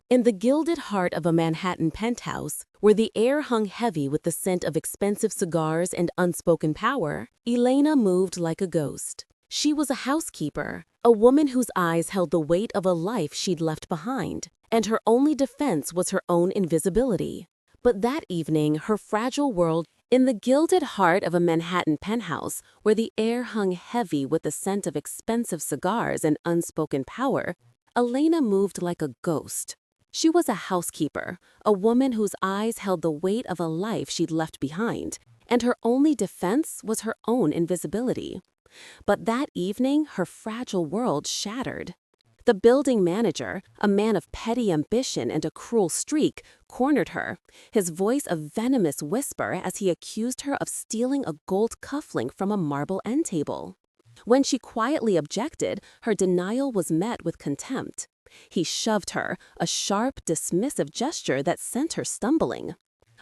In the gilded heart of a Manhattan penthouse, where the air hung heavy with the scent of expensive cigars and unspoken power, Elena moved like a ghost. She was a housekeeper, a woman whose eyes held the weight of a life she'd left behind, and her only defense was her own invisibility. But that evening, her fragile world, in the gilded heart of a Manhattan penthouse, where the air hung heavy with the scent of expensive cigars and unspoken power, Elena moved like a ghost. She was a housekeeper, a woman whose eyes held the weight of a life she'd left behind, and her only defense was her own invisibility. But that evening, her fragile world shattered. The building manager, a man of petty ambition and a cruel streak, cornered her, his voice a venomous whisper as he accused her of stealing a gold cufflink from a marble end table. When she quietly objected, her denial was met with contempt. He shoved her, a sharp, dismissive gesture that sent her stumbling.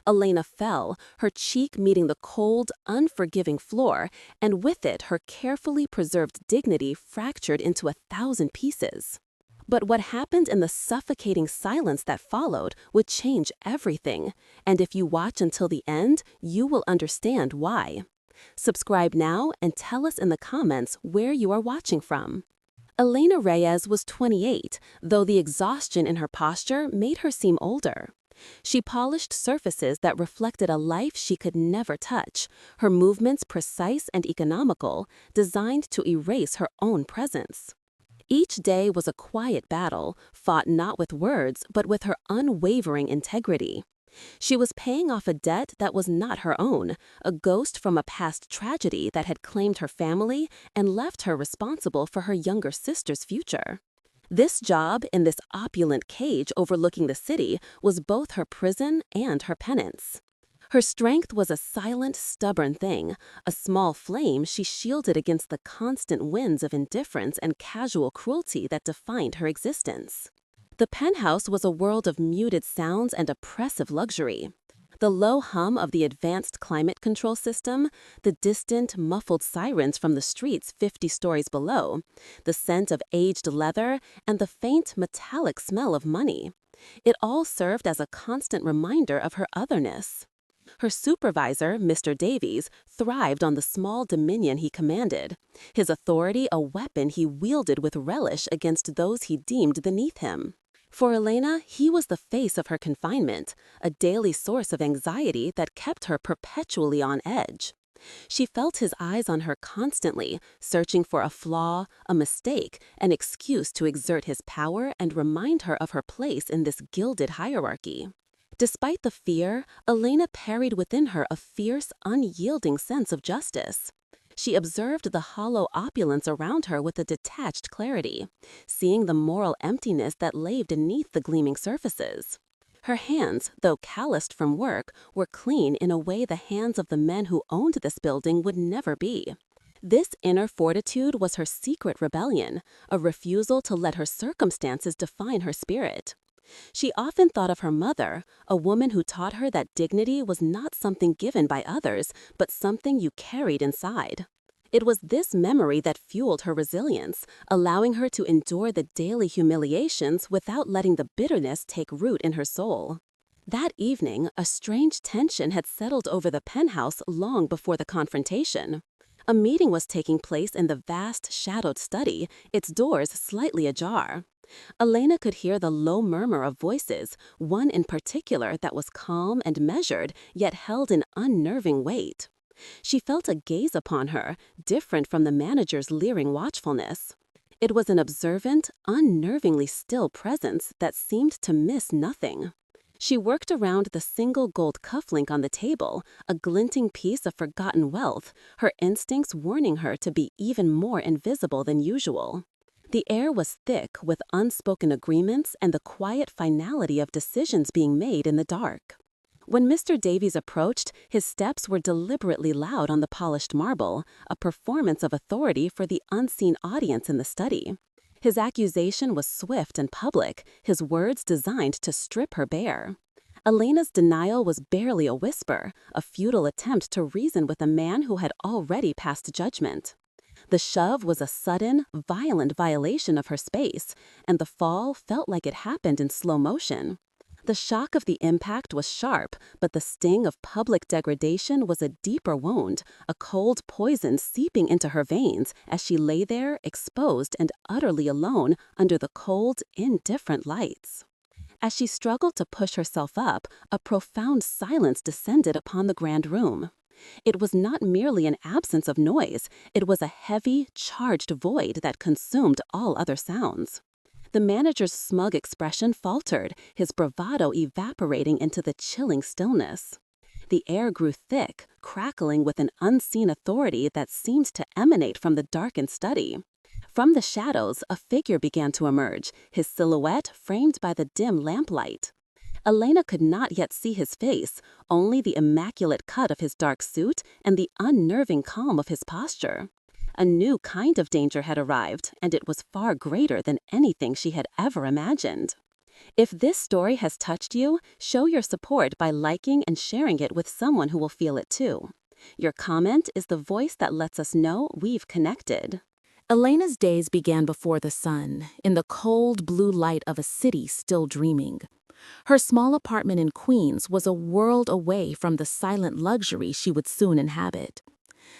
Elena fell, her cheek meeting the cold, unforgiving floor, and with it her carefully preserved dignity fractured into 1,000 pieces. But what happened in the suffocating silence that followed would change everything, and if you watch until the end, you will understand why. Subscribe now and tell us in the comments where you are watching from. Elena Reyes was 28, though the exhaustion in her posture made her seem older. She polished surfaces that reflected a life she could never touch, her movements precise and economical, designed to erase her own presence. Each day was a quiet battle, fought not with words but with her unwavering integrity. She was paying off a debt that was not her own, a ghost from a past tragedy that had claimed her family and left her responsible for her younger sister's future. This job, in this opulent cage overlooking the city, was both her prison and her penance. Her strength was a silent, stubborn thing, a small flame she shielded against the constant winds of indifference and casual cruelty that defined her existence. The penthouse was a world of muted sounds and oppressive luxury. The low hum of the advanced climate control system, the distant, muffled sirens from the streets 50 stories below, the scent of aged leather, and the faint, metallic smell of money. It all served as a constant reminder of her otherness. Her supervisor, Mr. Davies, thrived on the small dominion he commanded, his authority a weapon he wielded with relish against those he deemed beneath him. For Elena, he was the face of her confinement, a daily source of anxiety that kept her perpetually on edge. She felt his eyes on her constantly, searching for a flaw, a mistake, an excuse to exert his power and remind her of her place in this gilded hierarchy. Despite the fear, Elena carried within her a fierce, unyielding sense of justice. She observed the hollow opulence around her with a detached clarity, seeing the moral emptiness that lay beneath the gleaming surfaces. Her hands, though calloused from work, were clean in a way the hands of the men who owned this building would never be. This inner fortitude was her secret rebellion, a refusal to let her circumstances define her spirit. She often thought of her mother, a woman who taught her that dignity was not something given by others, but something you carried inside. It was this memory that fueled her resilience, allowing her to endure the daily humiliations without letting the bitterness take root in her soul. That evening, a strange tension had settled over the penthouse long before the confrontation. A meeting was taking place in the vast, shadowed study, its doors slightly ajar. Elena could hear the low murmur of voices, one in particular that was calm and measured, yet held an unnerving weight. She felt a gaze upon her, different from the manager's leering watchfulness. It was an observant, unnervingly still presence that seemed to miss nothing. She worked around the single gold cufflink on the table, a glinting piece of forgotten wealth, her instincts warning her to be even more invisible than usual. The air was thick with unspoken agreements and the quiet finality of decisions being made in the dark. When Mr. Davies approached, his steps were deliberately loud on the polished marble, a performance of authority for the unseen audience in the study. His accusation was swift and public, his words designed to strip her bare. Elena's denial was barely a whisper, a futile attempt to reason with a man who had already passed judgment. The shove was a sudden, violent violation of her space, and the fall felt like it happened in slow motion. The shock of the impact was sharp, but the sting of public degradation was a deeper wound, a cold poison seeping into her veins as she lay there, exposed and utterly alone under the cold, indifferent lights. As she struggled to push herself up, a profound silence descended upon the grand room. It was not merely an absence of noise, it was a heavy, charged void that consumed all other sounds. The manager's smug expression faltered, his bravado evaporating into the chilling stillness. The air grew thick, crackling with an unseen authority that seemed to emanate from the darkened study. From the shadows, a figure began to emerge, his silhouette framed by the dim lamplight. Elena could not yet see his face, only the immaculate cut of his dark suit and the unnerving calm of his posture. A new kind of danger had arrived, and it was far greater than anything she had ever imagined. If this story has touched you, show your support by liking and sharing it with someone who will feel it too. Your comment is the voice that lets us know we've connected. Elena's days began before the sun, in the cold blue light of a city still dreaming. Her small apartment in Queens was a world away from the silent luxury she would soon inhabit.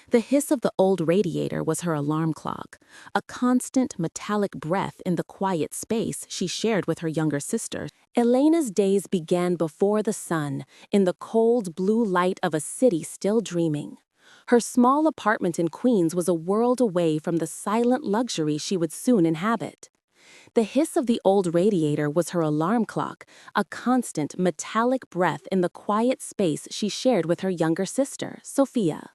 The hiss of the old radiator was her alarm clock, a constant metallic breath in the quiet space she shared with her younger sister. Elena's days began before the sun, in the cold blue light of a city still dreaming. Her small apartment in Queens was a world away from the silent luxury she would soon inhabit. The hiss of the old radiator was her alarm clock, a constant metallic breath in the quiet space she shared with her younger sister, Sophia.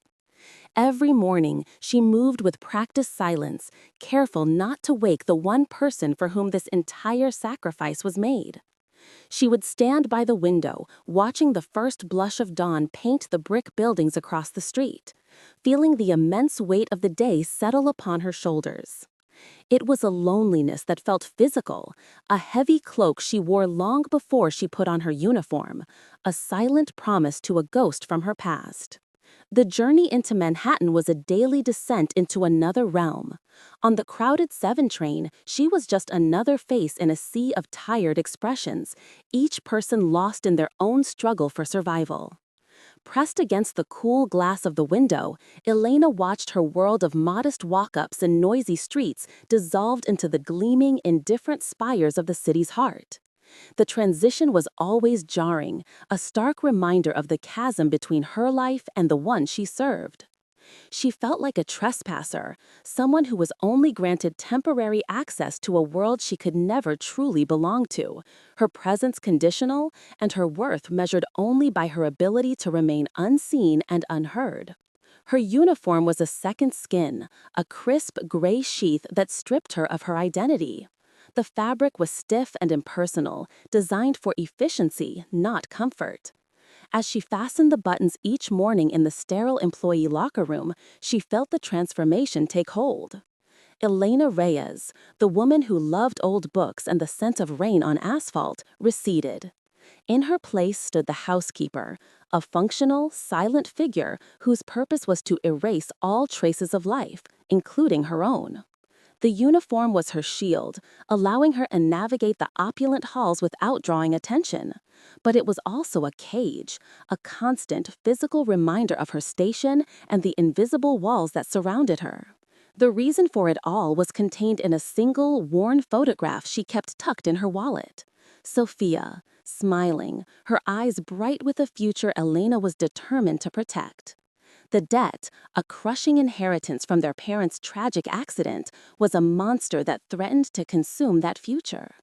Every morning, she moved with practiced silence, careful not to wake the one person for whom this entire sacrifice was made. She would stand by the window, watching the first blush of dawn paint the brick buildings across the street, feeling the immense weight of the day settle upon her shoulders. It was a loneliness that felt physical, a heavy cloak she wore long before she put on her uniform, a silent promise to a ghost from her past. The journey into Manhattan was a daily descent into another realm. On the crowded 7 train, she was just another face in a sea of tired expressions, each person lost in their own struggle for survival. Pressed against the cool glass of the window, Elena watched her world of modest walk-ups and noisy streets dissolved into the gleaming, indifferent spires of the city's heart. The transition was always jarring, a stark reminder of the chasm between her life and the one she served. She felt like a trespasser, someone who was only granted temporary access to a world she could never truly belong to, her presence conditional, and her worth measured only by her ability to remain unseen and unheard. Her uniform was a second skin, a crisp gray sheath that stripped her of her identity. The fabric was stiff and impersonal, designed for efficiency, not comfort. As she fastened the buttons each morning in the sterile employee locker room, she felt the transformation take hold. Elena Reyes, the woman who loved old books and the scent of rain on asphalt, receded. In her place stood the housekeeper, a functional, silent figure whose purpose was to erase all traces of life, including her own. The uniform was her shield, allowing her to navigate the opulent halls without drawing attention. But it was also a cage, a constant physical reminder of her station and the invisible walls that surrounded her. The reason for it all was contained in a single, worn photograph she kept tucked in her wallet. Sophia, smiling, her eyes bright with a future Elena was determined to protect. The debt, a crushing inheritance from their parents' tragic accident, was a monster that threatened to consume that future.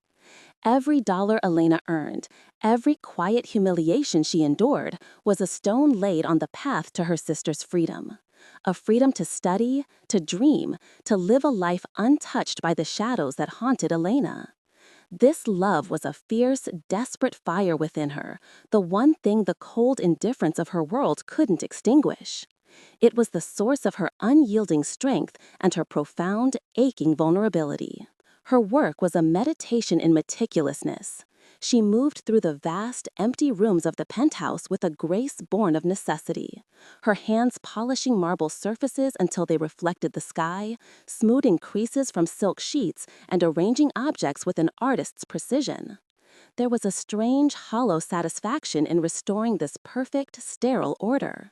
Every dollar Elena earned, every quiet humiliation she endured, was a stone laid on the path to her sister's freedom. A freedom to study, to dream, to live a life untouched by the shadows that haunted Elena. This love was a fierce, desperate fire within her, the one thing the cold indifference of her world couldn't extinguish. It was the source of her unyielding strength and her profound, aching vulnerability. Her work was a meditation in meticulousness. She moved through the vast, empty rooms of the penthouse with a grace born of necessity, her hands polishing marble surfaces until they reflected the sky, smoothing creases from silk sheets, and arranging objects with an artist's precision. There was a strange, hollow satisfaction in restoring this perfect, sterile order.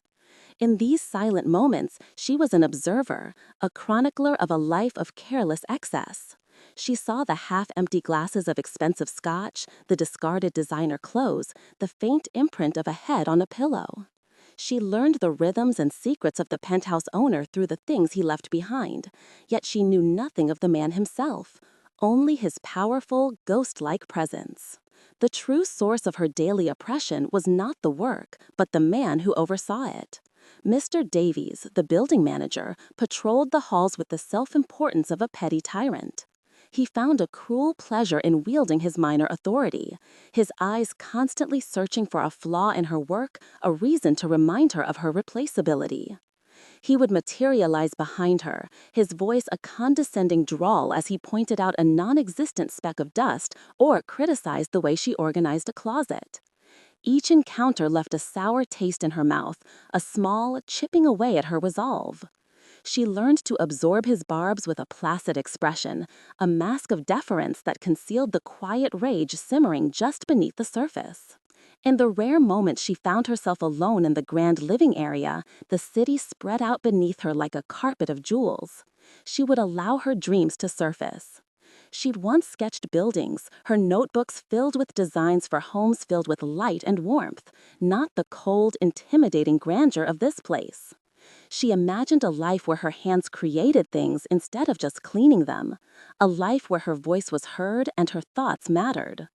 In these silent moments, she was an observer, a chronicler of a life of careless excess. She saw the half-empty glasses of expensive scotch, the discarded designer clothes, the faint imprint of a head on a pillow. She learned the rhythms and secrets of the penthouse owner through the things he left behind, yet she knew nothing of the man himself, only his powerful, ghost-like presence. The true source of her daily oppression was not the work, but the man who oversaw it. Mr. Davies, the building manager, patrolled the halls with the self-importance of a petty tyrant. He found a cruel pleasure in wielding his minor authority, his eyes constantly searching for a flaw in her work, a reason to remind her of her replaceability. He would materialize behind her, his voice a condescending drawl as he pointed out a non-existent speck of dust or criticized the way she organized a closet. Each encounter left a sour taste in her mouth, a small, chipping away at her resolve. She learned to absorb his barbs with a placid expression, a mask of deference that concealed the quiet rage simmering just beneath the surface. In the rare moments she found herself alone in the grand living area, the city spread out beneath her like a carpet of jewels. She would allow her dreams to surface. She'd once sketched buildings, her notebooks filled with designs for homes filled with light and warmth, not the cold, intimidating grandeur of this place. She imagined a life where her hands created things instead of just cleaning them, a life where her voice was heard and her thoughts mattered.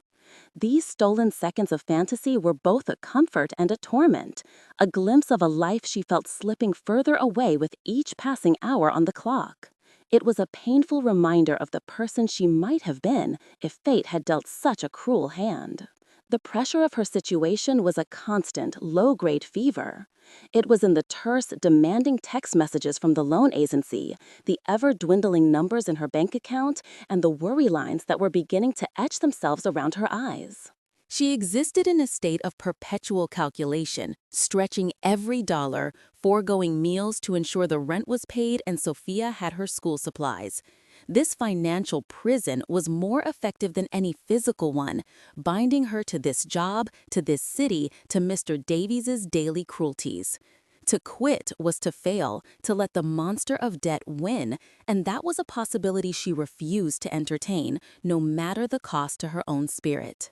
These stolen seconds of fantasy were both a comfort and a torment, a glimpse of a life she felt slipping further away with each passing hour on the clock. It was a painful reminder of the person she might have been if fate had dealt such a cruel hand. The pressure of her situation was a constant, low-grade fever. It was in the terse, demanding text messages from the loan agency, the ever-dwindling numbers in her bank account, and the worry lines that were beginning to etch themselves around her eyes. She existed in a state of perpetual calculation, stretching every dollar, foregoing meals to ensure the rent was paid and Sophia had her school supplies. This financial prison was more effective than any physical one, binding her to this job, to this city, to Mr. Davies's daily cruelties. To quit was to fail, to let the monster of debt win, and that was a possibility she refused to entertain, no matter the cost to her own spirit.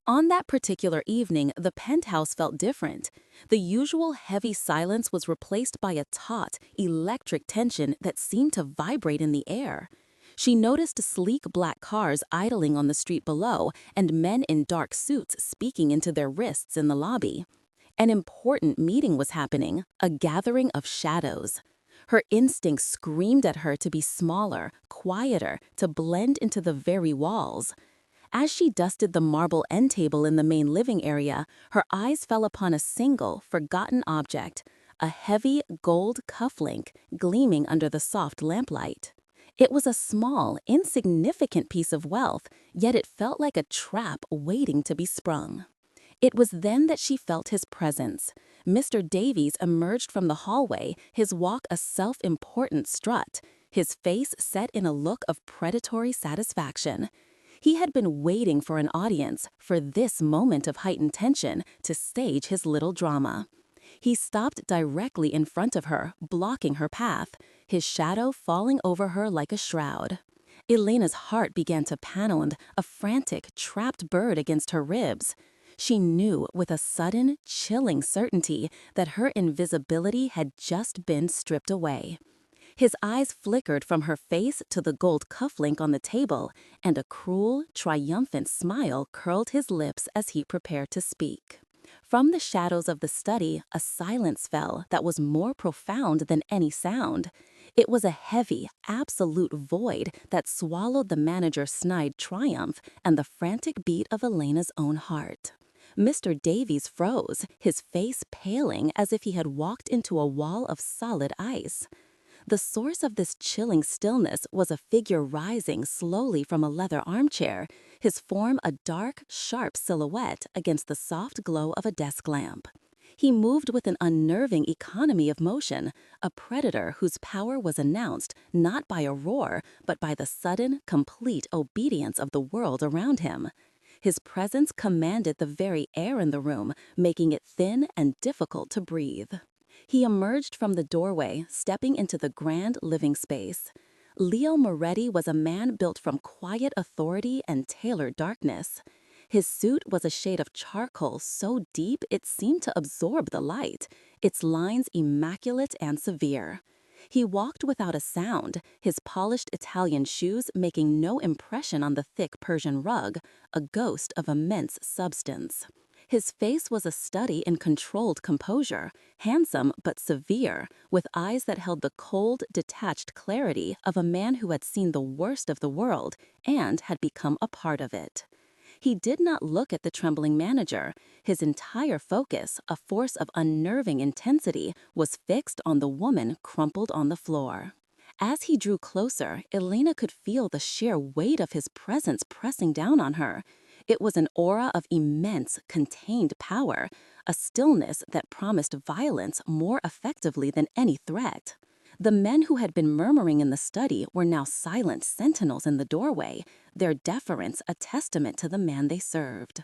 On that particular evening, the penthouse felt different. The usual heavy silence was replaced by a taut, electric tension that seemed to vibrate in the air. She noticed sleek black cars idling on the street below and men in dark suits speaking into their wrists in the lobby. An important meeting was happening, a gathering of shadows. Her instincts screamed at her to be smaller, quieter, to blend into the very walls. As she dusted the marble end table in the main living area, her eyes fell upon a single, forgotten object, a heavy gold cufflink gleaming under the soft lamplight. It was a small, insignificant piece of wealth, yet it felt like a trap waiting to be sprung. It was then that she felt his presence. Mr. Davies emerged from the hallway, his walk a self-important strut, his face set in a look of predatory satisfaction. He had been waiting for an audience, for this moment of heightened tension, to stage his little drama. He stopped directly in front of her, blocking her path, his shadow falling over her like a shroud. Elena's heart began to pound, a frantic, trapped bird against her ribs. She knew with a sudden, chilling certainty that her invisibility had just been stripped away. His eyes flickered from her face to the gold cufflink on the table, and a cruel, triumphant smile curled his lips as he prepared to speak. From the shadows of the study, a silence fell that was more profound than any sound. It was a heavy, absolute void that swallowed the manager's snide triumph and the frantic beat of Elena's own heart. Mr. Davies froze, his face paling as if he had walked into a wall of solid ice. The source of this chilling stillness was a figure rising slowly from a leather armchair, his form a dark, sharp silhouette against the soft glow of a desk lamp. He moved with an unnerving economy of motion, a predator whose power was announced not by a roar, but by the sudden, complete obedience of the world around him. His presence commanded the very air in the room, making it thin and difficult to breathe. He emerged from the doorway, stepping into the grand living space. Leo Moretti was a man built from quiet authority and tailored darkness. His suit was a shade of charcoal so deep it seemed to absorb the light, its lines immaculate and severe. He walked without a sound, his polished Italian shoes making no impression on the thick Persian rug, a ghost of immense substance. His face was a study in controlled composure, handsome but severe, with eyes that held the cold, detached clarity of a man who had seen the worst of the world and had become a part of it. He did not look at the trembling manager. His entire focus, a force of unnerving intensity, was fixed on the woman crumpled on the floor. As he drew closer, Elena could feel the sheer weight of his presence pressing down on her. It was an aura of immense, contained power, a stillness that promised violence more effectively than any threat. The men who had been murmuring in the study were now silent sentinels in the doorway, their deference a testament to the man they served.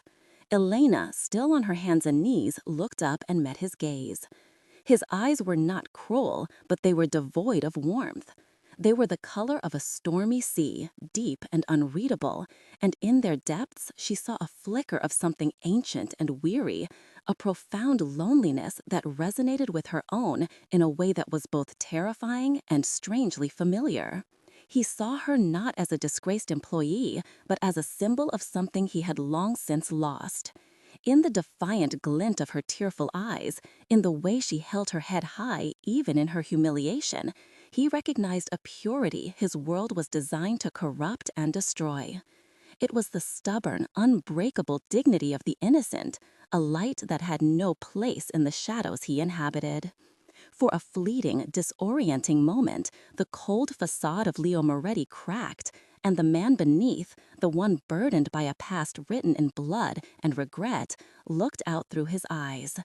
Elena, still on her hands and knees, looked up and met his gaze. His eyes were not cruel, but they were devoid of warmth. They were the color of a stormy sea, deep and unreadable, and in their depths she saw a flicker of something ancient and weary, a profound loneliness that resonated with her own in a way that was both terrifying and strangely familiar. He saw her not as a disgraced employee, but as a symbol of something he had long since lost. In the defiant glint of her tearful eyes, in the way she held her head high even in her humiliation, he recognized a purity his world was designed to corrupt and destroy. It was the stubborn, unbreakable dignity of the innocent, a light that had no place in the shadows he inhabited. For a fleeting, disorienting moment, the cold facade of Leo Moretti cracked, and the man beneath, the one burdened by a past written in blood and regret, looked out through his eyes.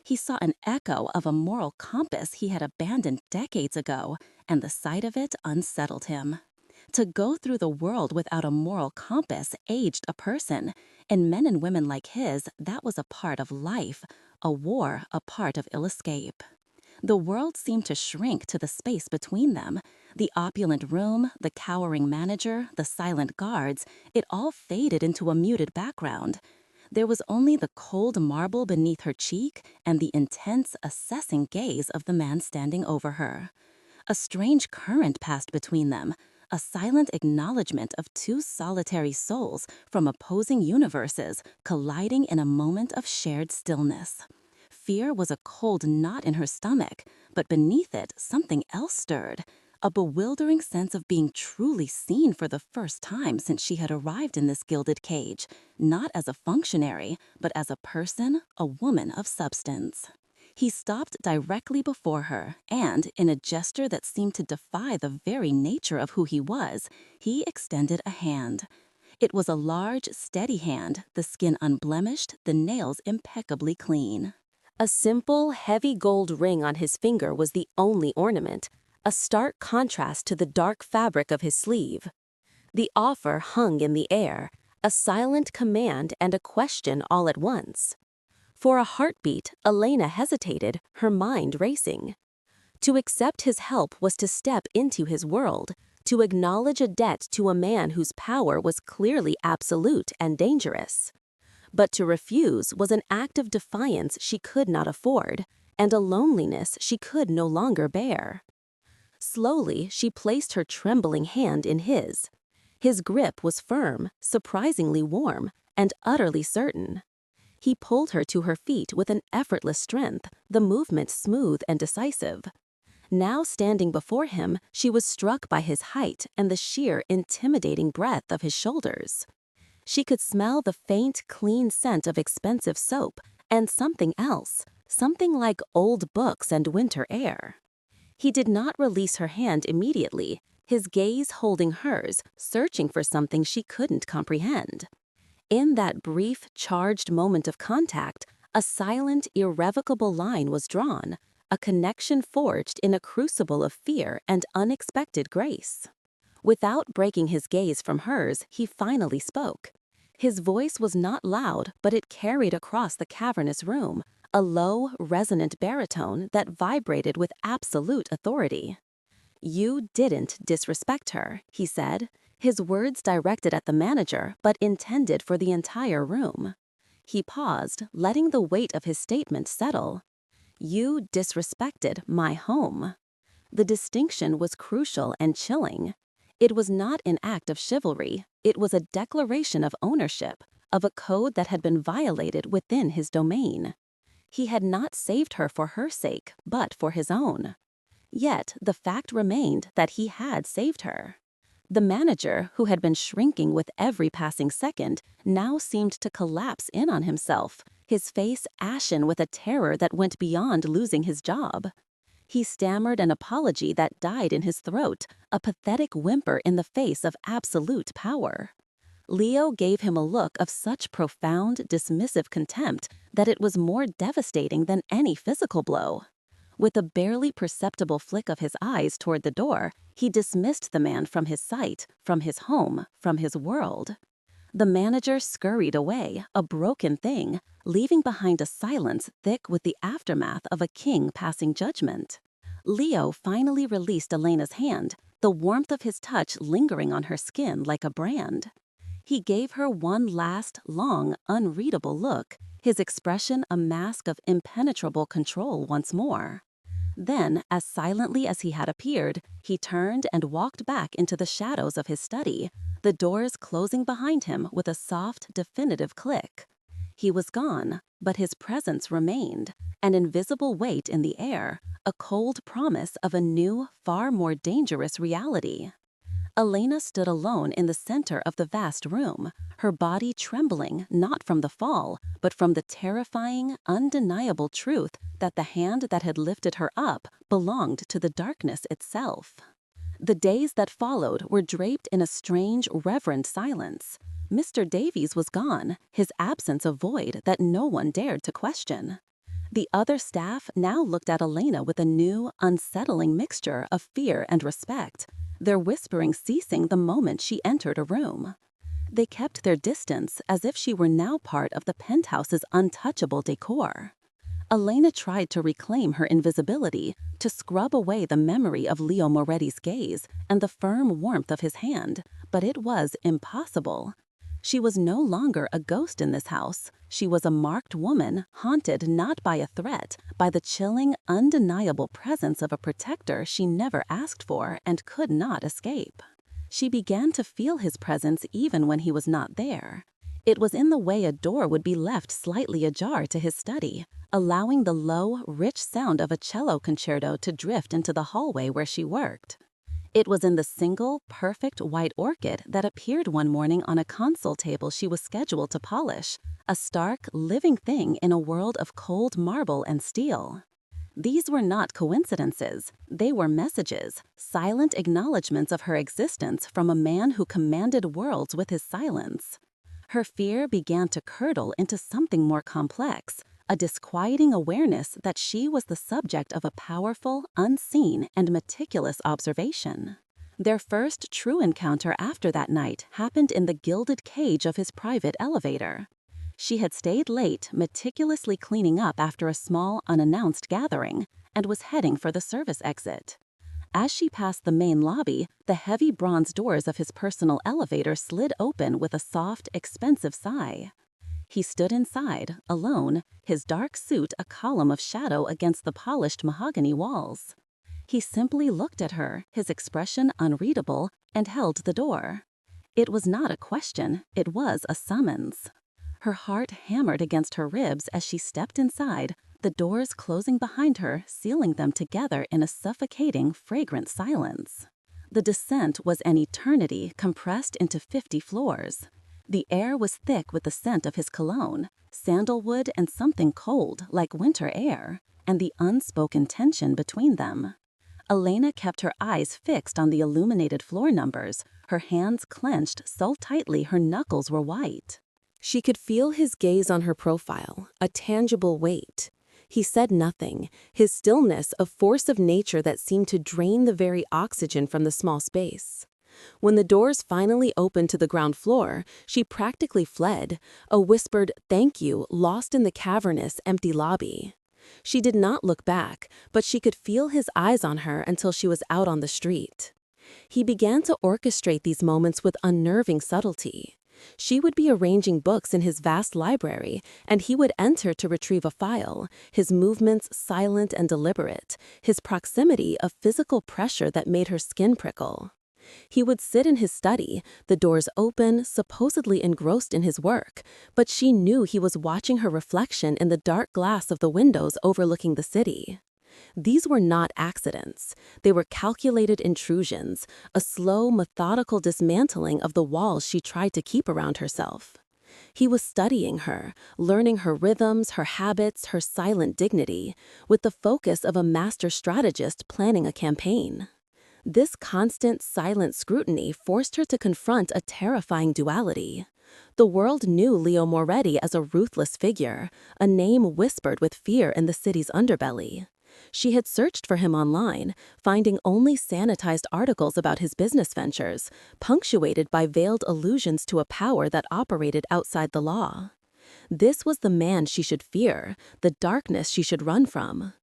He saw an echo of a moral compass he had abandoned decades ago, and the sight of it unsettled him. To go through the world without a moral compass aged a person. In men and women like his, that was a part of life, a war a part of ill escape. The world seemed to shrink to the space between them. The opulent room, the cowering manager, the silent guards, it all faded into a muted background. There was only the cold marble beneath her cheek and the intense, assessing gaze of the man standing over her. A strange current passed between them, a silent acknowledgement of two solitary souls from opposing universes colliding in a moment of shared stillness. Fear was a cold knot in her stomach, but beneath it something else stirred, a bewildering sense of being truly seen for the first time since she had arrived in this gilded cage, not as a functionary, but as a person, a woman of substance. He stopped directly before her, and, in a gesture that seemed to defy the very nature of who he was, he extended a hand. It was a large, steady hand, the skin unblemished, the nails impeccably clean. A simple, heavy gold ring on his finger was the only ornament, a stark contrast to the dark fabric of his sleeve. The offer hung in the air, a silent command and a question all at once. For a heartbeat, Elena hesitated, her mind racing. To accept his help was to step into his world, to acknowledge a debt to a man whose power was clearly absolute and dangerous. But to refuse was an act of defiance she could not afford, and a loneliness she could no longer bear. Slowly, she placed her trembling hand in his. His grip was firm, surprisingly warm, and utterly certain. He pulled her to her feet with an effortless strength, the movement smooth and decisive. Now standing before him, she was struck by his height and the sheer, intimidating breadth of his shoulders. She could smell the faint, clean scent of expensive soap and something else, something like old books and winter air. He did not release her hand immediately, his gaze holding hers, searching for something she couldn't comprehend. In that brief, charged moment of contact, a silent, irrevocable line was drawn, a connection forged in a crucible of fear and unexpected grace. Without breaking his gaze from hers, he finally spoke. His voice was not loud, but it carried across the cavernous room, a low, resonant baritone that vibrated with absolute authority. "You didn't disrespect her," he said, his words directed at the manager but intended for the entire room. He paused, letting the weight of his statement settle. "You disrespected my home." The distinction was crucial and chilling. It was not an act of chivalry, it was a declaration of ownership, of a code that had been violated within his domain. He had not saved her for her sake, but for his own. Yet the fact remained that he had saved her. The manager, who had been shrinking with every passing second, now seemed to collapse in on himself, his face ashen with a terror that went beyond losing his job. He stammered an apology that died in his throat, a pathetic whimper in the face of absolute power. Leo gave him a look of such profound, dismissive contempt that it was more devastating than any physical blow. With a barely perceptible flick of his eyes toward the door, he dismissed the man from his sight, from his home, from his world. The manager scurried away, a broken thing, leaving behind a silence thick with the aftermath of a king passing judgment. Leo finally released Elena's hand, the warmth of his touch lingering on her skin like a brand. He gave her one last, long, unreadable look, his expression a mask of impenetrable control once more. Then, as silently as he had appeared, he turned and walked back into the shadows of his study, the doors closing behind him with a soft, definitive click. He was gone, but his presence remained, an invisible weight in the air, a cold promise of a new, far more dangerous reality. Elena stood alone in the center of the vast room, her body trembling not from the fall, but from the terrifying, undeniable truth that the hand that had lifted her up belonged to the darkness itself. The days that followed were draped in a strange, reverent silence. Mr. Davies was gone, his absence a void that no one dared to question. The other staff now looked at Elena with a new, unsettling mixture of fear and respect, their whispering ceasing the moment she entered a room. They kept their distance as if she were now part of the penthouse's untouchable decor. Elena tried to reclaim her invisibility, to scrub away the memory of Leo Moretti's gaze and the firm warmth of his hand, but it was impossible. She was no longer a ghost in this house. She was a marked woman, haunted not by a threat, by the chilling, undeniable presence of a protector she never asked for and could not escape. She began to feel his presence even when he was not there. It was in the way a door would be left slightly ajar to his study, allowing the low, rich sound of a cello concerto to drift into the hallway where she worked. It was in the single, perfect white orchid that appeared one morning on a console table she was scheduled to polish, a stark, living thing in a world of cold marble and steel. These were not coincidences. They were messages, silent acknowledgments of her existence from a man who commanded worlds with his silence. Her fear began to curdle into something more complex, a disquieting awareness that she was the subject of a powerful, unseen, and meticulous observation. Their first true encounter after that night happened in the gilded cage of his private elevator. She had stayed late, meticulously cleaning up after a small, unannounced gathering, and was heading for the service exit. As she passed the main lobby, the heavy bronze doors of his personal elevator slid open with a soft, expensive sigh. He stood inside, alone, his dark suit a column of shadow against the polished mahogany walls. He simply looked at her, his expression unreadable, and held the door. It was not a question, it was a summons. Her heart hammered against her ribs as she stepped inside, the doors closing behind her, sealing them together in a suffocating, fragrant silence. The descent was an eternity compressed into 50 floors. The air was thick with the scent of his cologne, sandalwood and something cold like winter air, and the unspoken tension between them. Elena kept her eyes fixed on the illuminated floor numbers, her hands clenched so tightly her knuckles were white. She could feel his gaze on her profile, a tangible weight. He said nothing, his stillness a force of nature that seemed to drain the very oxygen from the small space. When the doors finally opened to the ground floor, she practically fled, a whispered "thank you" lost in the cavernous, empty lobby. She did not look back, but she could feel his eyes on her until she was out on the street. He began to orchestrate these moments with unnerving subtlety. She would be arranging books in his vast library, and he would enter to retrieve a file, his movements silent and deliberate, his proximity a physical pressure that made her skin prickle. He would sit in his study, the doors open, supposedly engrossed in his work, but she knew he was watching her reflection in the dark glass of the windows overlooking the city. These were not accidents. They were calculated intrusions, a slow, methodical dismantling of the walls she tried to keep around herself. He was studying her, learning her rhythms, her habits, her silent dignity, with the focus of a master strategist planning a campaign. This constant, silent scrutiny forced her to confront a terrifying duality. The world knew Leo Moretti as a ruthless figure, a name whispered with fear in the city's underbelly. She had searched for him online, finding only sanitized articles about his business ventures, punctuated by veiled allusions to a power that operated outside the law. This was the man she should fear, the darkness she should run from.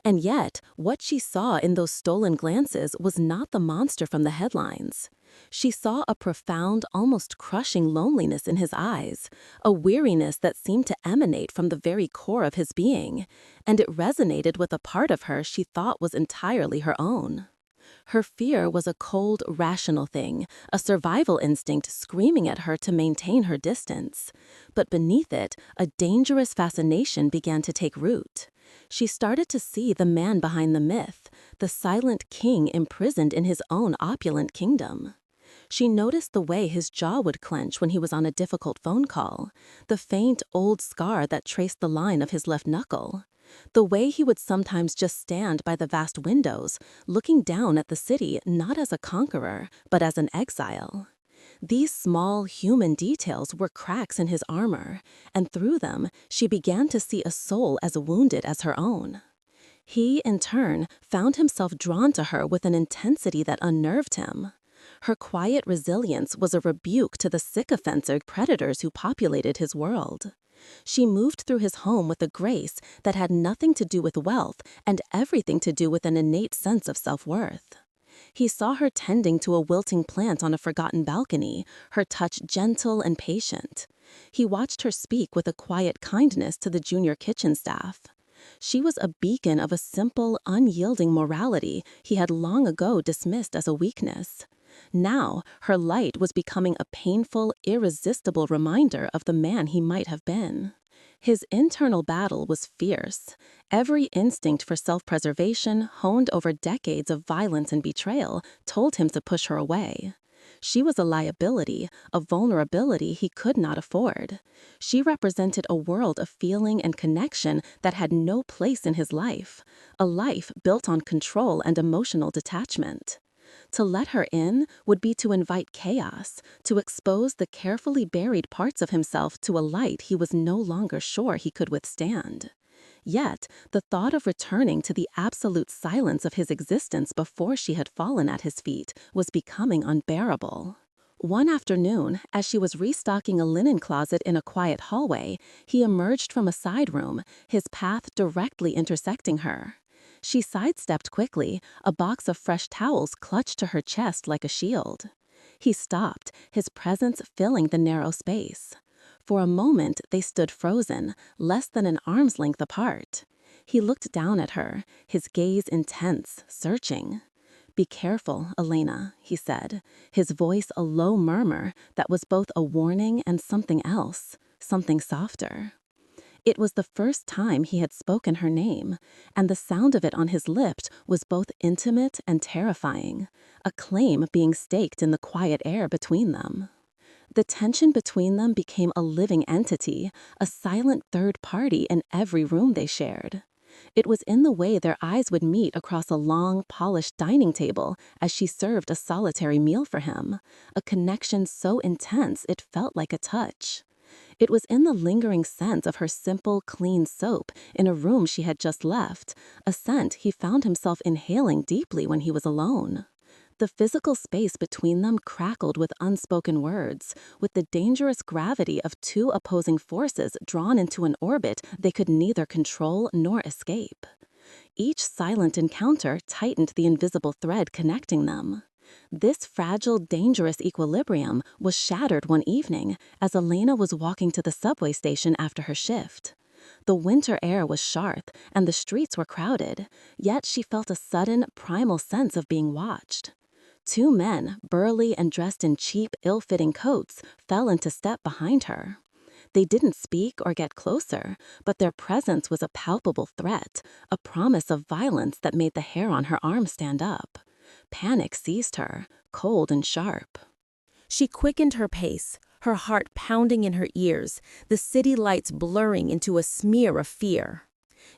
And yet, what she saw in those stolen glances was not the monster from the headlines. She saw a profound, almost crushing loneliness in his eyes, a weariness that seemed to emanate from the very core of his being, and it resonated with a part of her she thought was entirely her own. Her fear was a cold, rational thing, a survival instinct screaming at her to maintain her distance. But beneath it, a dangerous fascination began to take root. She started to see the man behind the myth, the silent king imprisoned in his own opulent kingdom. She noticed the way his jaw would clench when he was on a difficult phone call, the faint old scar that traced the line of his left knuckle, the way he would sometimes just stand by the vast windows, looking down at the city not as a conqueror, but as an exile. These small, human details were cracks in his armor, and through them she began to see a soul as wounded as her own. He, in turn, found himself drawn to her with an intensity that unnerved him. Her quiet resilience was a rebuke to the sycophantic predators who populated his world. She moved through his home with a grace that had nothing to do with wealth and everything to do with an innate sense of self-worth. He saw her tending to a wilting plant on a forgotten balcony, her touch gentle and patient. He watched her speak with a quiet kindness to the junior kitchen staff. She was a beacon of a simple, unyielding morality he had long ago dismissed as a weakness. Now, her light was becoming a painful, irresistible reminder of the man he might have been. His internal battle was fierce. Every instinct for self-preservation, honed over decades of violence and betrayal, told him to push her away. She was a liability, a vulnerability he could not afford. She represented a world of feeling and connection that had no place in his life, a life built on control and emotional detachment. To let her in would be to invite chaos, to expose the carefully buried parts of himself to a light he was no longer sure he could withstand. Yet, the thought of returning to the absolute silence of his existence before she had fallen at his feet was becoming unbearable. One afternoon, as she was restocking a linen closet in a quiet hallway, he emerged from a side room, his path directly intersecting her. She sidestepped quickly, a box of fresh towels clutched to her chest like a shield. He stopped, his presence filling the narrow space. For a moment, they stood frozen, less than an arm's length apart. He looked down at her, his gaze intense, searching. "Be careful, Elena," he said, his voice a low murmur that was both a warning and something else, something softer. It was the first time he had spoken her name, and the sound of it on his lips was both intimate and terrifying, a claim being staked in the quiet air between them. The tension between them became a living entity, a silent third party in every room they shared. It was in the way their eyes would meet across a long, polished dining table as she served a solitary meal for him, a connection so intense it felt like a touch. It was in the lingering scent of her simple, clean soap in a room she had just left, a scent he found himself inhaling deeply when he was alone. The physical space between them crackled with unspoken words, with the dangerous gravity of two opposing forces drawn into an orbit they could neither control nor escape. Each silent encounter tightened the invisible thread connecting them. This fragile, dangerous equilibrium was shattered one evening as Elena was walking to the subway station after her shift. The winter air was sharp and the streets were crowded, yet she felt a sudden, primal sense of being watched. Two men, burly and dressed in cheap, ill-fitting coats, fell into step behind her. They didn't speak or get closer, but their presence was a palpable threat, a promise of violence that made the hair on her arm stand up. Panic seized her, cold and sharp. She quickened her pace, her heart pounding in her ears, the city lights blurring into a smear of fear.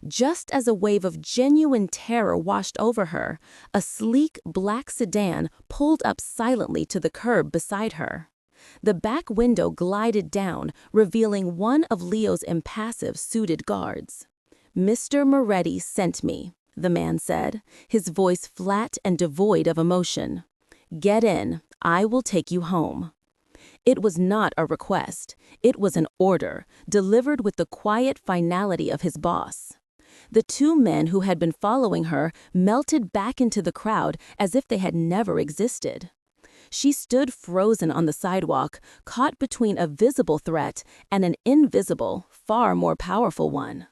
Just as a wave of genuine terror washed over her, a sleek black sedan pulled up silently to the curb beside her. The back window glided down, revealing one of Leo's impassive suited guards. "Mr. Moretti sent me," the man said, his voice flat and devoid of emotion. "Get in, I will take you home." It was not a request, it was an order, delivered with the quiet finality of his boss. The two men who had been following her melted back into the crowd as if they had never existed. She stood frozen on the sidewalk, caught between a visible threat and an invisible, far more powerful one.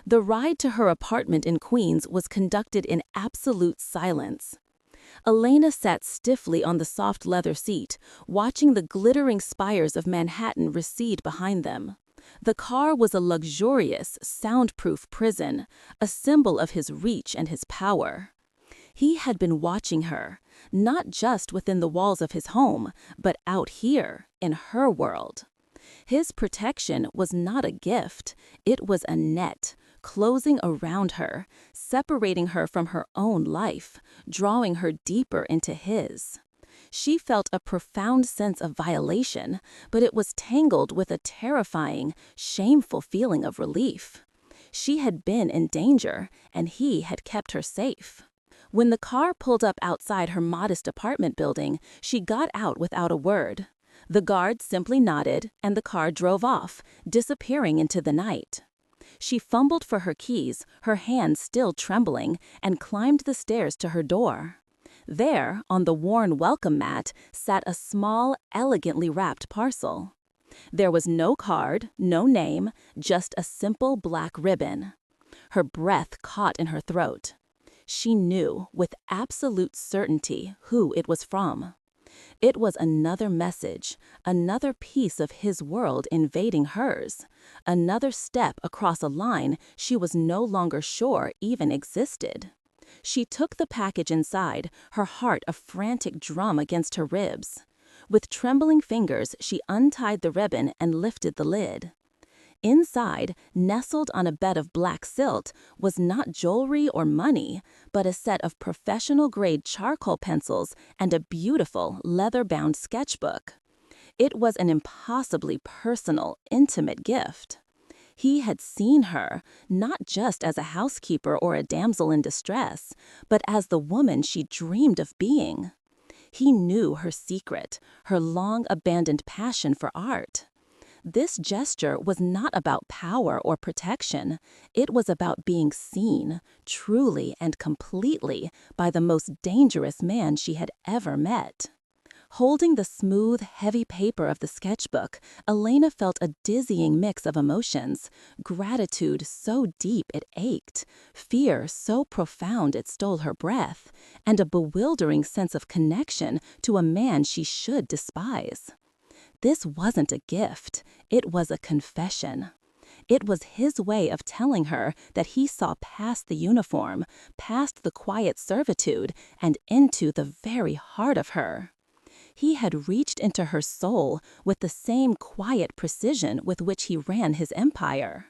The ride to her apartment in Queens was conducted in absolute silence. Elena sat stiffly on the soft leather seat, watching the glittering spires of Manhattan recede behind them. The car was a luxurious, soundproof prison, a symbol of his reach and his power. He had been watching her, not just within the walls of his home, but out here, in her world. His protection was not a gift, it was a net, closing around her, separating her from her own life, drawing her deeper into his. She felt a profound sense of violation, but it was tangled with a terrifying, shameful feeling of relief. She had been in danger, and he had kept her safe. When the car pulled up outside her modest apartment building, she got out without a word. The guard simply nodded, and the car drove off, disappearing into the night. She fumbled for her keys, her hands still trembling, and climbed the stairs to her door. There, on the worn welcome mat, sat a small, elegantly wrapped parcel. There was no card, no name, just a simple black ribbon. Her breath caught in her throat. She knew, with absolute certainty, who it was from. It was another message, another piece of his world invading hers, another step across a line she was no longer sure even existed. She took the package inside, her heart a frantic drum against her ribs. With trembling fingers, she untied the ribbon and lifted the lid. Inside, nestled on a bed of black silk, was not jewelry or money, but a set of professional-grade charcoal pencils and a beautiful, leather-bound sketchbook. It was an impossibly personal, intimate gift. He had seen her, not just as a housekeeper or a damsel in distress, but as the woman she dreamed of being. He knew her secret, her long-abandoned passion for art. This gesture was not about power or protection. It was about being seen, truly and completely, by the most dangerous man she had ever met. Holding the smooth, heavy paper of the sketchbook, Elena felt a dizzying mix of emotions, gratitude so deep it ached, fear so profound it stole her breath, and a bewildering sense of connection to a man she should despise. This wasn't a gift, it was a confession. It was his way of telling her that he saw past the uniform, past the quiet servitude, and into the very heart of her. He had reached into her soul with the same quiet precision with which he ran his empire.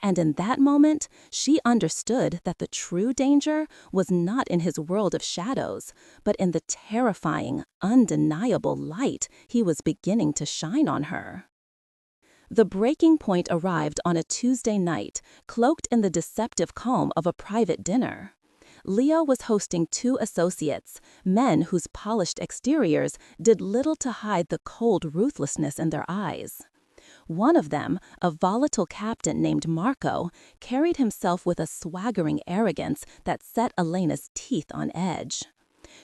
And in that moment, she understood that the true danger was not in his world of shadows, but in the terrifying, undeniable light he was beginning to shine on her. The breaking point arrived on a Tuesday night, cloaked in the deceptive calm of a private dinner. Leo was hosting two associates, men whose polished exteriors did little to hide the cold ruthlessness in their eyes. One of them, a volatile captain named Marco, carried himself with a swaggering arrogance that set Elena's teeth on edge.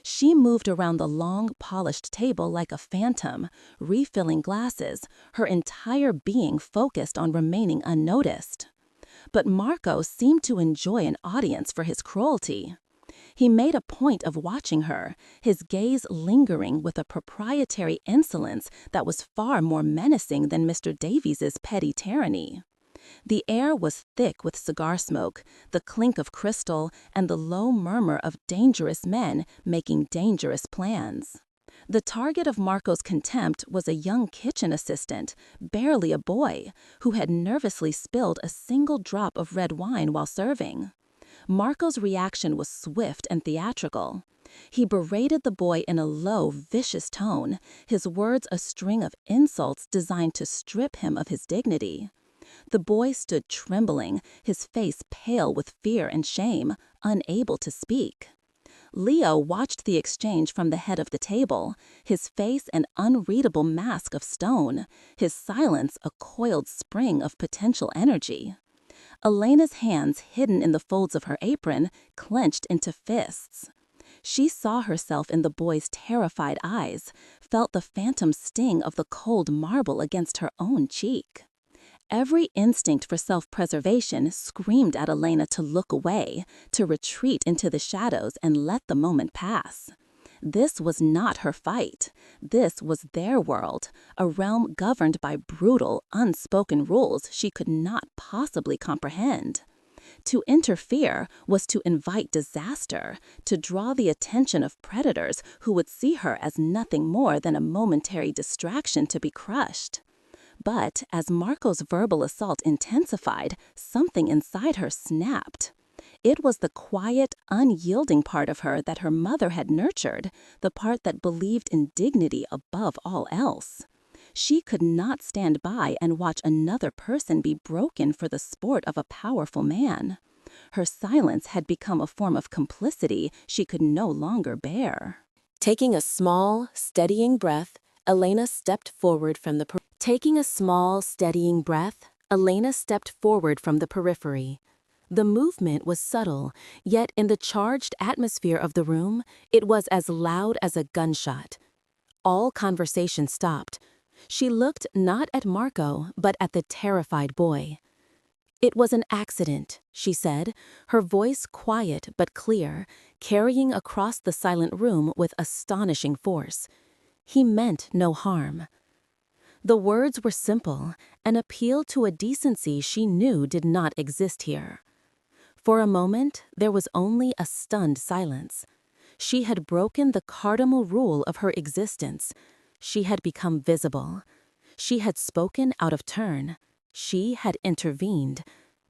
She moved around the long, polished table like a phantom, refilling glasses, her entire being focused on remaining unnoticed. But Marco seemed to enjoy an audience for his cruelty. He made a point of watching her, his gaze lingering with a proprietary insolence that was far more menacing than Mr. Davies's petty tyranny. The air was thick with cigar smoke, the clink of crystal, and the low murmur of dangerous men making dangerous plans. The target of Marco's contempt was a young kitchen assistant, barely a boy, who had nervously spilled a single drop of red wine while serving. Marco's reaction was swift and theatrical. He berated the boy in a low, vicious tone, his words a string of insults designed to strip him of his dignity. The boy stood trembling, his face pale with fear and shame, unable to speak. Leo watched the exchange from the head of the table, his face an unreadable mask of stone, his silence a coiled spring of potential energy. Elena's hands, hidden in the folds of her apron, clenched into fists. She saw herself in the boy's terrified eyes, felt the phantom sting of the cold marble against her own cheek. Every instinct for self-preservation screamed at Elena to look away, to retreat into the shadows and let the moment pass. This was not her fight. This was their world, a realm governed by brutal, unspoken rules she could not possibly comprehend. To interfere was to invite disaster, to draw the attention of predators who would see her as nothing more than a momentary distraction to be crushed. But as Marco's verbal assault intensified, something inside her snapped. It was the quiet, unyielding part of her that her mother had nurtured, the part that believed in dignity above all else. She could not stand by and watch another person be broken for the sport of a powerful man. Her silence had become a form of complicity she could no longer bear. Taking a small, steadying breath, Elena stepped forward from the periphery. The movement was subtle, yet in the charged atmosphere of the room, it was as loud as a gunshot. All conversation stopped. She looked not at Marco, but at the terrified boy. "It was an accident," she said, her voice quiet but clear, carrying across the silent room with astonishing force. "He meant no harm." The words were simple, an appeal to a decency she knew did not exist here. For a moment, there was only a stunned silence. She had broken the cardinal rule of her existence. She had become visible. She had spoken out of turn. She had intervened.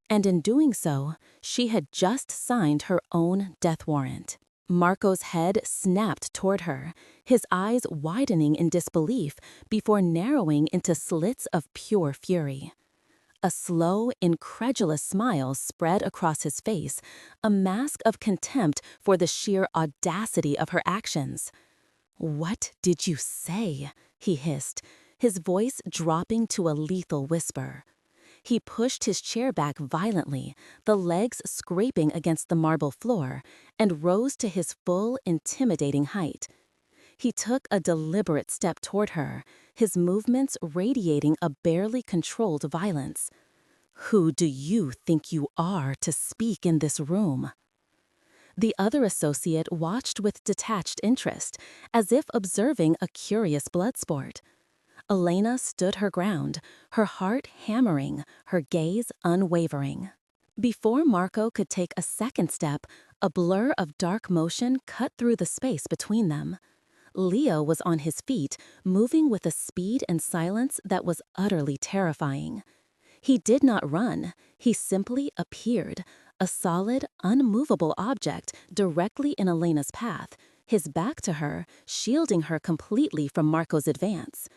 And in doing so, she had just signed her own death warrant. Marco's head snapped toward her, his eyes widening in disbelief before narrowing into slits of pure fury. A slow, incredulous smile spread across his face, a mask of contempt for the sheer audacity of her actions. "What did you say?" he hissed, his voice dropping to a lethal whisper. He pushed his chair back violently, the legs scraping against the marble floor, and rose to his full, intimidating height. He took a deliberate step toward her, his movements radiating a barely controlled violence. "Who do you think you are to speak in this room?" The other associate watched with detached interest, as if observing a curious blood sport. Elena stood her ground, her heart hammering, her gaze unwavering. Before Marco could take a second step, a blur of dark motion cut through the space between them. Leo was on his feet, moving with a speed and silence that was utterly terrifying. He did not run, he simply appeared, a solid, unmovable object directly in Elena's path, his back to her, shielding her completely from Marco's advance.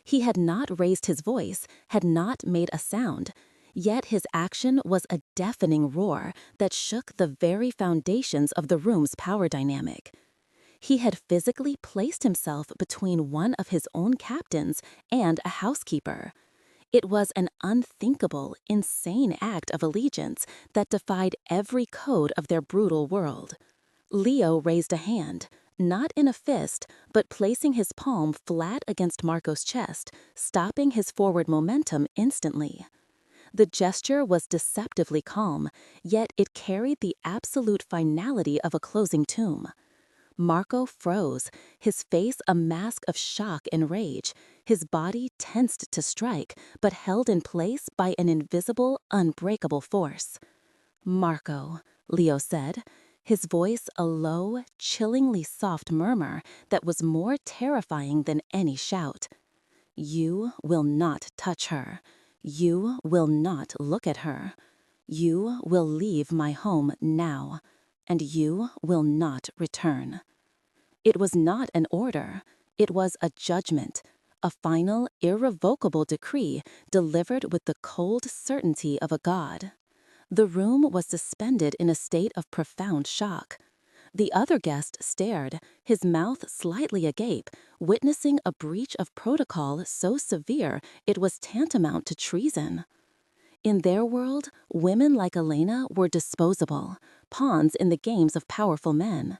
He had not raised his voice, had not made a sound, yet his action was a deafening roar that shook the very foundations of the room's power dynamic. He had physically placed himself between one of his own captains and a housekeeper. It was an unthinkable, insane act of allegiance that defied every code of their brutal world. Leo raised a hand, not in a fist, but placing his palm flat against Marco's chest, stopping his forward momentum instantly. The gesture was deceptively calm, yet it carried the absolute finality of a closing tomb. Marco froze, his face a mask of shock and rage, his body tensed to strike, but held in place by an invisible, unbreakable force. "Marco," Leo said, his voice a low, chillingly soft murmur that was more terrifying than any shout. "You will not touch her. You will not look at her. You will leave my home now, and you will not return." It was not an order. It was a judgment, a final, irrevocable decree delivered with the cold certainty of a god. The room was suspended in a state of profound shock. The other guest stared, his mouth slightly agape, witnessing a breach of protocol so severe it was tantamount to treason. In their world, women like Elena were disposable, pawns in the games of powerful men.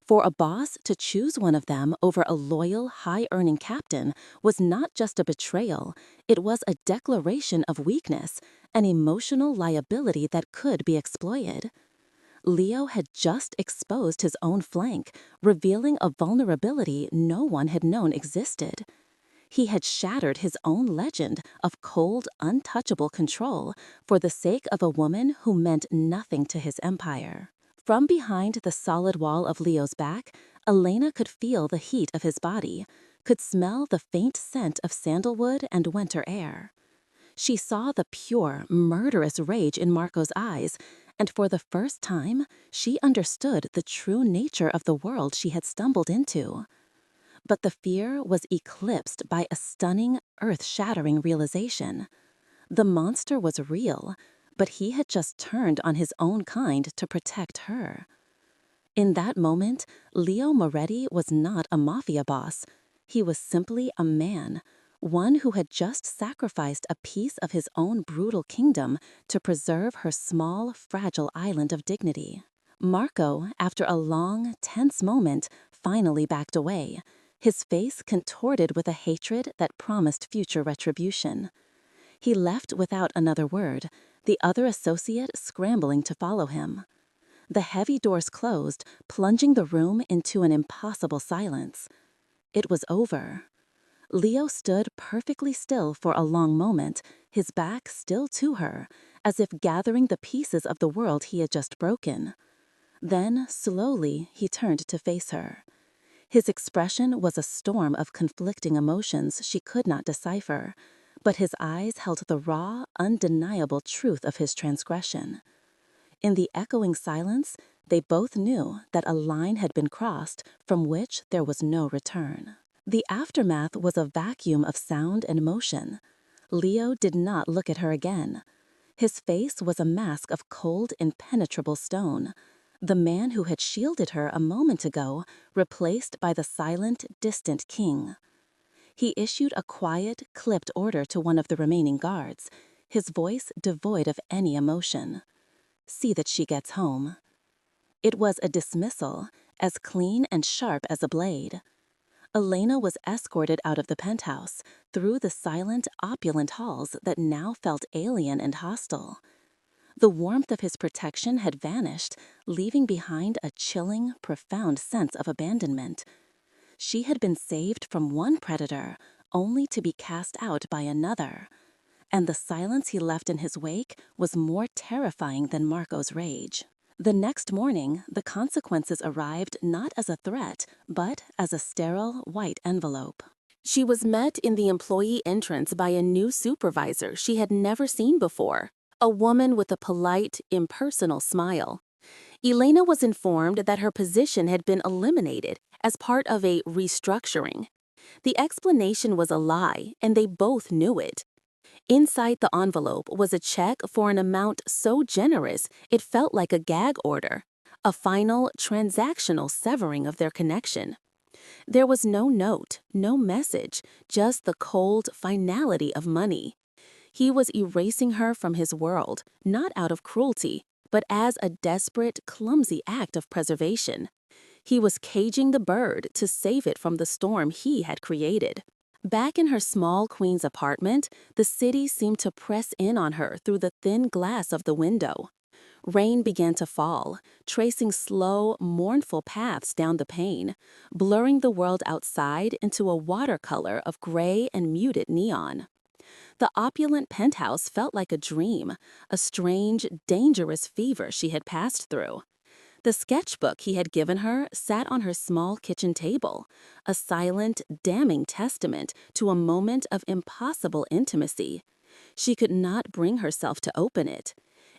For a boss to choose one of them over a loyal, high-earning captain was not just a betrayal, it was a declaration of weakness, an emotional liability that could be exploited. Leo had just exposed his own flank, revealing a vulnerability no one had known existed. He had shattered his own legend of cold, untouchable control for the sake of a woman who meant nothing to his empire. From behind the solid wall of Leo's back, Elena could feel the heat of his body, could smell the faint scent of sandalwood and winter air. She saw the pure, murderous rage in Marco's eyes, and for the first time, she understood the true nature of the world she had stumbled into. But the fear was eclipsed by a stunning, earth-shattering realization. The monster was real, but he had just turned on his own kind to protect her. In that moment, Leo Moretti was not a mafia boss. He was simply a man, one who had just sacrificed a piece of his own brutal kingdom to preserve her small, fragile island of dignity. Marco, after a long, tense moment, finally backed away, his face contorted with a hatred that promised future retribution. He left without another word, the other associate scrambling to follow him. The heavy doors closed, plunging the room into an impossible silence. It was over. Leo stood perfectly still for a long moment, his back still to her, as if gathering the pieces of the world he had just broken. Then, slowly, he turned to face her. His expression was a storm of conflicting emotions she could not decipher, but his eyes held the raw, undeniable truth of his transgression. In the echoing silence, they both knew that a line had been crossed from which there was no return. The aftermath was a vacuum of sound and motion. Leo did not look at her again. His face was a mask of cold, impenetrable stone. The man who had shielded her a moment ago, replaced by the silent, distant king. He issued a quiet, clipped order to one of the remaining guards, his voice devoid of any emotion. "See that she gets home." It was a dismissal, as clean and sharp as a blade. Elena was escorted out of the penthouse, through the silent, opulent halls that now felt alien and hostile. The warmth of his protection had vanished, leaving behind a chilling, profound sense of abandonment. She had been saved from one predator, only to be cast out by another. And the silence he left in his wake was more terrifying than Marco's rage. The next morning, the consequences arrived not as a threat, but as a sterile, white envelope. She was met in the employee entrance by a new supervisor she had never seen before, a woman with a polite, impersonal smile. Elena was informed that her position had been eliminated as part of a restructuring. The explanation was a lie, and they both knew it. Inside the envelope was a check for an amount so generous it felt like a gag order, a final transactional severing of their connection. There was no note, no message, just the cold finality of money. He was erasing her from his world, not out of cruelty, but as a desperate, clumsy act of preservation. He was caging the bird to save it from the storm he had created. Back in her small Queens apartment, the city seemed to press in on her through the thin glass of the window. Rain began to fall, tracing slow, mournful paths down the pane, blurring the world outside into a watercolor of gray and muted neon. The opulent penthouse felt like a dream, a strange, dangerous fever she had passed through. The sketchbook he had given her sat on her small kitchen table, a silent, damning testament to a moment of impossible intimacy. She could not bring herself to open it.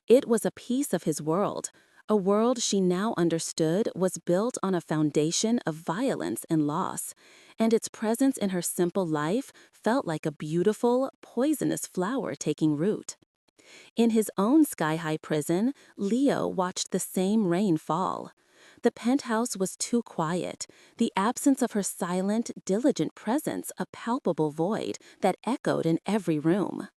It was a piece of his world, a world she now understood was built on a foundation of violence and loss, and its presence in her simple life felt like a beautiful, poisonous flower taking root. In his own sky-high prison, Leo watched the same rain fall. The penthouse was too quiet, the absence of her silent, diligent presence a palpable void that echoed in every room.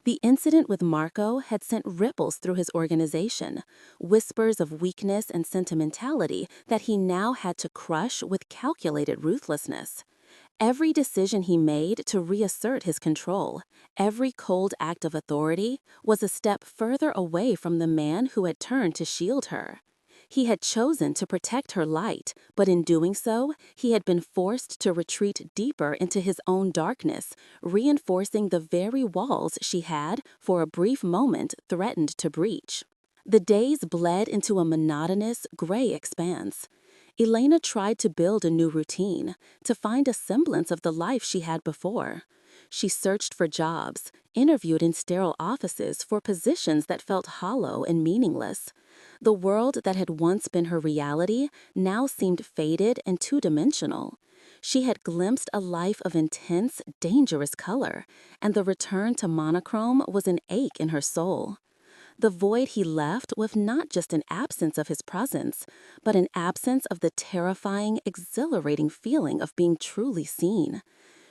The incident with Marco had sent ripples through his organization, whispers of weakness and sentimentality that he now had to crush with calculated ruthlessness. Every decision he made to reassert his control, every cold act of authority, was a step further away from the man who had turned to shield her. He had chosen to protect her light, but in doing so, he had been forced to retreat deeper into his own darkness, reinforcing the very walls she had, for a brief moment, threatened to breach. The days bled into a monotonous, gray expanse. Elena tried to build a new routine, to find a semblance of the life she had before. She searched for jobs, interviewed in sterile offices for positions that felt hollow and meaningless. The world that had once been her reality now seemed faded and two-dimensional. She had glimpsed a life of intense, dangerous color, and the return to monochrome was an ache in her soul. The void he left was not just an absence of his presence, but an absence of the terrifying, exhilarating feeling of being truly seen.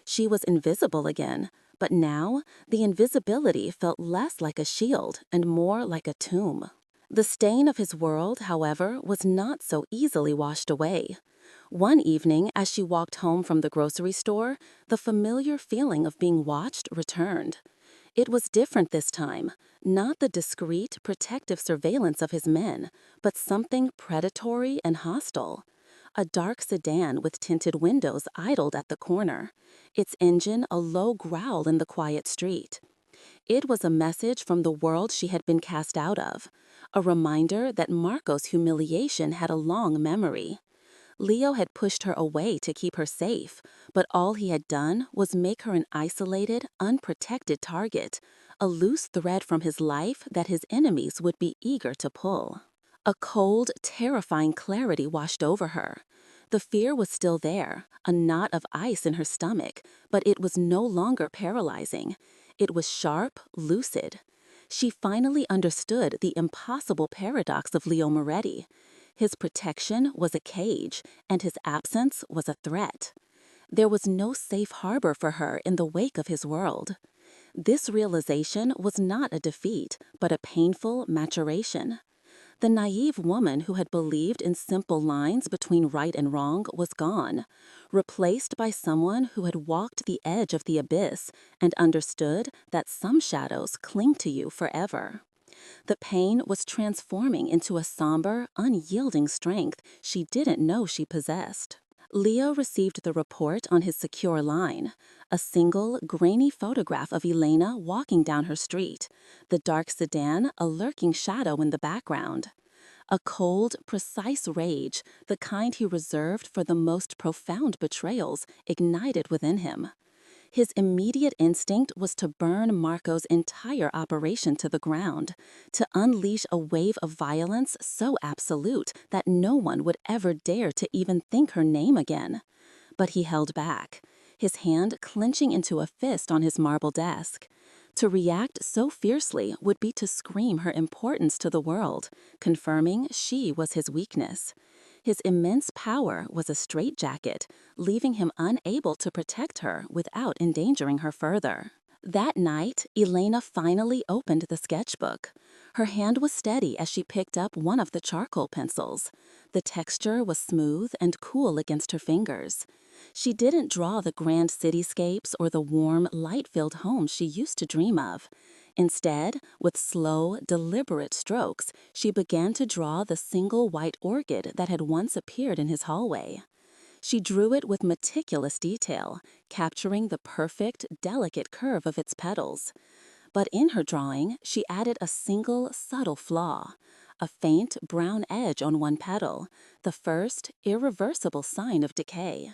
She was invisible again, but now the invisibility felt less like a shield and more like a tomb. The stain of his world, however, was not so easily washed away. One evening, as she walked home from the grocery store, the familiar feeling of being watched returned. It was different this time, not the discreet, protective surveillance of his men, but something predatory and hostile. A dark sedan with tinted windows idled at the corner, its engine a low growl in the quiet street. It was a message from the world she had been cast out of, a reminder that Marco's humiliation had a long memory. Leo had pushed her away to keep her safe, but all he had done was make her an isolated, unprotected target, a loose thread from his life that his enemies would be eager to pull. A cold, terrifying clarity washed over her. The fear was still there, a knot of ice in her stomach, but it was no longer paralyzing. It was sharp, lucid. She finally understood the impossible paradox of Leo Moretti. His protection was a cage, and his absence was a threat. There was no safe harbor for her in the wake of his world. This realization was not a defeat, but a painful maturation. The naive woman who had believed in simple lines between right and wrong was gone, replaced by someone who had walked the edge of the abyss and understood that some shadows cling to you forever. The pain was transforming into a somber, unyielding strength she didn't know she possessed. Leo received the report on his secure line, a single, grainy photograph of Elena walking down her street, the dark sedan a lurking shadow in the background. A cold, precise rage, the kind he reserved for the most profound betrayals, ignited within him. His immediate instinct was to burn Marco's entire operation to the ground, to unleash a wave of violence so absolute that no one would ever dare to even think her name again. But he held back. his hand clenching into a fist on his marble desk. To react so fiercely would be to scream her importance to the world, confirming she was his weakness. His immense power was a straitjacket, leaving him unable to protect her without endangering her further. That night, Elena finally opened the sketchbook. Her hand was steady as she picked up one of the charcoal pencils. The texture was smooth and cool against her fingers. She didn't draw the grand cityscapes or the warm, light-filled homes she used to dream of. Instead, with slow, deliberate strokes, she began to draw the single white orchid that had once appeared in his hallway. She drew it with meticulous detail, capturing the perfect, delicate curve of its petals. But in her drawing, she added a single, subtle flaw, a faint brown edge on one petal, the first, irreversible sign of decay.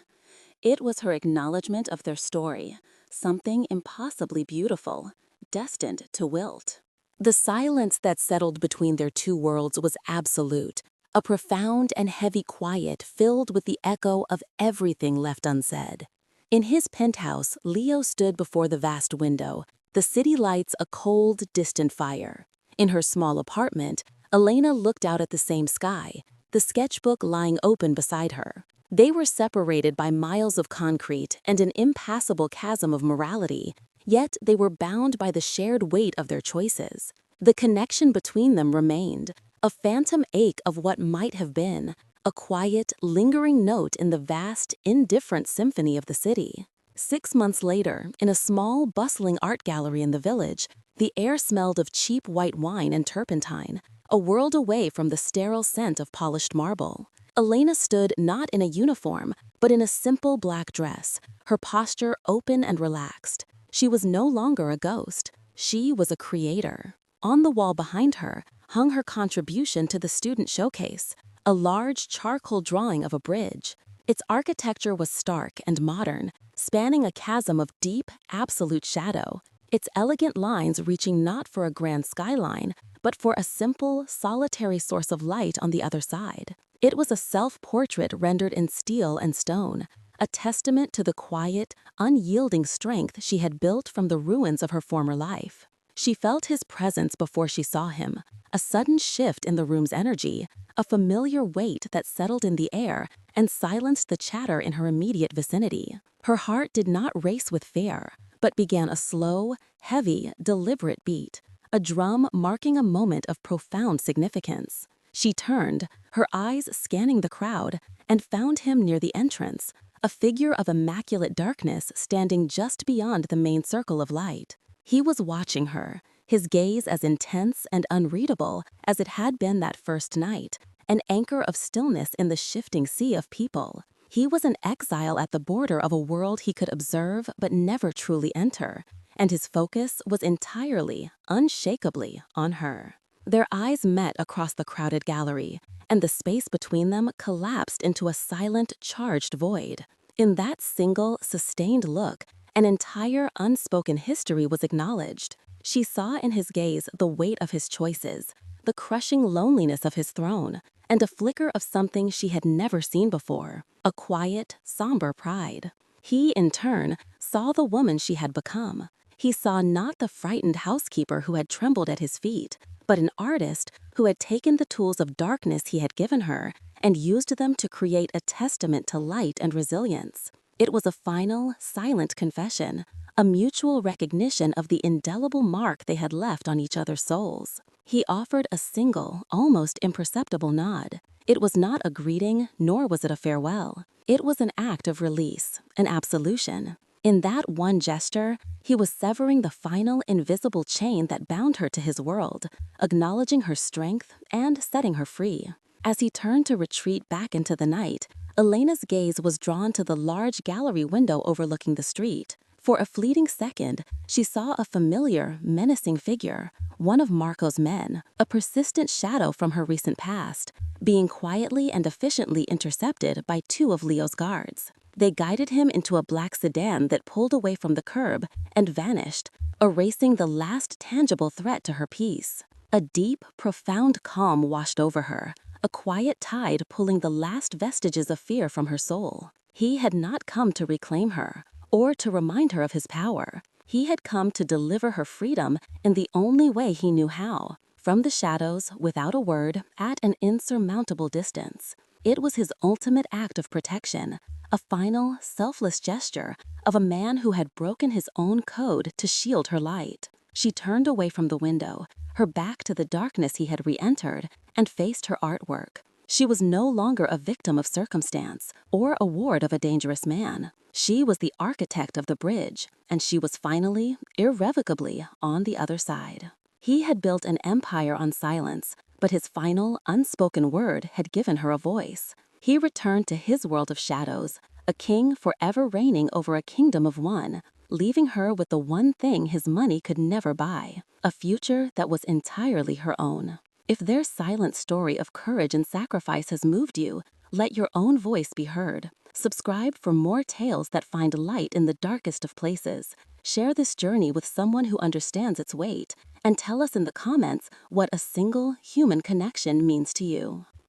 It was her acknowledgement of their story, something impossibly beautiful, destined to wilt. The silence that settled between their two worlds was absolute, a profound and heavy quiet filled with the echo of everything left unsaid. In his penthouse, Leo stood before the vast window, the city lights a cold, distant fire. In her small apartment, Elena looked out at the same sky, the sketchbook lying open beside her. They were separated by miles of concrete and an impassable chasm of morality, yet they were bound by the shared weight of their choices. The connection between them remained, a phantom ache of what might have been, a quiet, lingering note in the vast, indifferent symphony of the city. 6 months later, in a small, bustling art gallery in the village, the air smelled of cheap white wine and turpentine, a world away from the sterile scent of polished marble. Elena stood not in a uniform, but in a simple black dress, her posture open and relaxed. She was no longer a ghost. She was a creator. On the wall behind her hung her contribution to the student showcase, a large charcoal drawing of a bridge. Its architecture was stark and modern, spanning a chasm of deep, absolute shadow, its elegant lines reaching not for a grand skyline, but for a simple, solitary source of light on the other side. It was a self-portrait rendered in steel and stone, a testament to the quiet, unyielding strength she had built from the ruins of her former life. She felt his presence before she saw him, a sudden shift in the room's energy, a familiar weight that settled in the air and silenced the chatter in her immediate vicinity. Her heart did not race with fear, but began a slow, heavy, deliberate beat, a drum marking a moment of profound significance. She turned, her eyes scanning the crowd, and found him near the entrance, a figure of immaculate darkness standing just beyond the main circle of light. He was watching her, his gaze as intense and unreadable as it had been that first night, an anchor of stillness in the shifting sea of people. He was an exile at the border of a world he could observe but never truly enter, and his focus was entirely, unshakably on her. Their eyes met across the crowded gallery, and the space between them collapsed into a silent, charged void. In that single, sustained look, an entire unspoken history was acknowledged. She saw in his gaze the weight of his choices, the crushing loneliness of his throne, and a flicker of something she had never seen before, a quiet, somber pride. He, in turn, saw the woman she had become. He saw not the frightened housekeeper who had trembled at his feet, but an artist who had taken the tools of darkness he had given her and used them to create a testament to light and resilience. It was a final, silent confession, a mutual recognition of the indelible mark they had left on each other's souls. He offered a single, almost imperceptible nod. It was not a greeting, nor was it a farewell. It was an act of release, an absolution. In that one gesture, he was severing the final invisible chain that bound her to his world, acknowledging her strength and setting her free. As he turned to retreat back into the night, Elena's gaze was drawn to the large gallery window overlooking the street. For a fleeting second, she saw a familiar, menacing figure, one of Marco's men, a persistent shadow from her recent past, being quietly and efficiently intercepted by 2 of Leo's guards. They guided him into a black sedan that pulled away from the curb and vanished, erasing the last tangible threat to her peace. A deep, profound calm washed over her, a quiet tide pulling the last vestiges of fear from her soul. He had not come to reclaim her, or to remind her of his power. He had come to deliver her freedom in the only way he knew how, from the shadows, without a word, at an insurmountable distance. It was his ultimate act of protection, a final, selfless gesture of a man who had broken his own code to shield her light. She turned away from the window, her back to the darkness he had re-entered, and faced her artwork. She was no longer a victim of circumstance or a ward of a dangerous man. She was the architect of the bridge, and she was finally, irrevocably, on the other side. He had built an empire on silence, but his final, unspoken word had given her a voice. He returned to his world of shadows, a king forever reigning over a kingdom of one, leaving her with the one thing his money could never buy, a future that was entirely her own. If their silent story of courage and sacrifice has moved you, let your own voice be heard. Subscribe for more tales that find light in the darkest of places. Share this journey with someone who understands its weight, and tell us in the comments what a single human connection means to you.